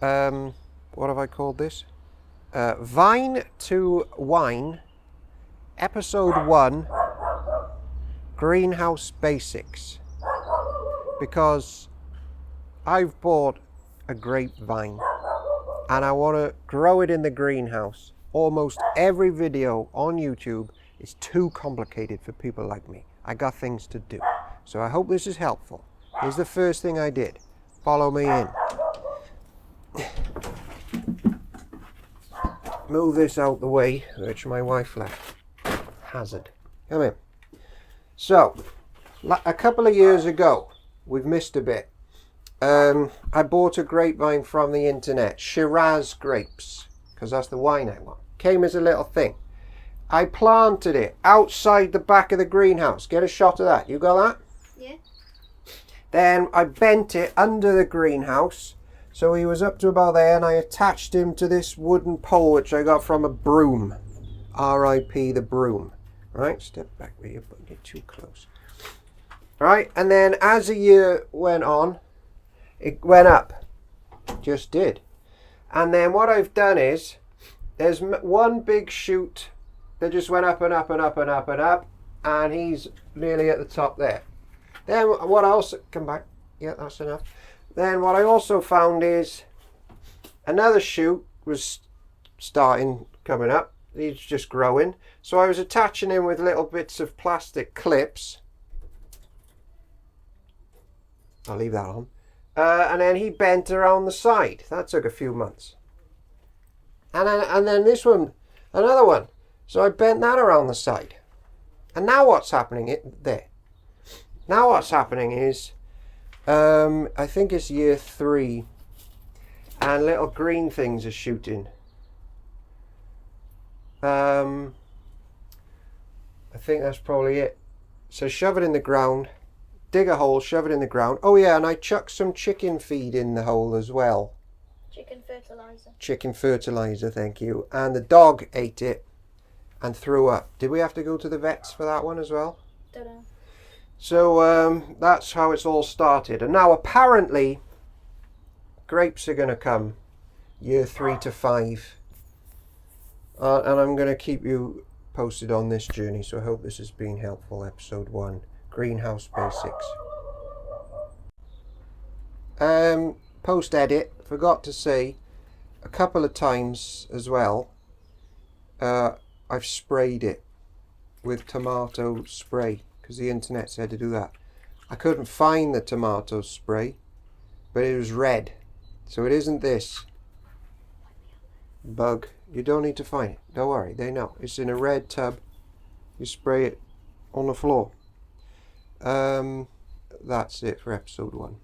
what have I called this? Vine to Wine, Episode 1, Greenhouse Basics. Because I've bought a grapevine and I want to grow it in the greenhouse. Almost every video on YouTube is too complicated for people like me. I got things to do. So I hope this is helpful. Here's the first thing I did. Follow me in. Move this out the way, which my wife left. Hazard. Come in. So, a couple of years ago, we've missed a bit. I bought a grapevine from the internet, Shiraz grapes, because that's the wine I want. Came as a little thing. I planted it outside the back of the greenhouse. Get a shot of that. You got that? Yeah. Then I bent it under the greenhouse, so he was up to about there, and I attached him to this wooden pole which I got from a broom. R.I.P. the broom. Right, step back where you're putting it too close. Right, and then as the year went on, it went up. Just did. And then what I've done is, there's one big shoot that just went up and up and up and up and up, and he's nearly at the top there. Then what else? Come back. Yeah, that's enough. Then what I also found is another shoot was coming up. He's just growing. So I was attaching him with little bits of plastic clips. I'll leave that on. And then he bent around the side. That took a few months. And then this one, another one. So I bent that around the side. And now what's happening? There. Now what's happening is, I think it's year 3, and little green things are shooting. I think that's probably it. So shove it in the ground, dig a hole, shove it in the ground. Oh yeah, and I chucked some chicken feed in the hole as well. chicken fertilizer. Chicken fertilizer, thank you. And the dog ate it and threw up. Did we have to go to the vets for that one as well? Don't know. So that's how it's all started. And now apparently grapes are going to come year 3 to 5. And I'm going to keep you posted on this journey. So I hope this has been helpful. Episode 1, Greenhouse Basics. Post edit, forgot to say a couple of times as well, I've sprayed it with tomato spray, because the internet said to do that. I couldn't find the tomato spray, but it was red. So it isn't this bug. You don't need to find it. Don't worry, they know. It's in a red tub. You spray it on the floor. That's it for episode 1.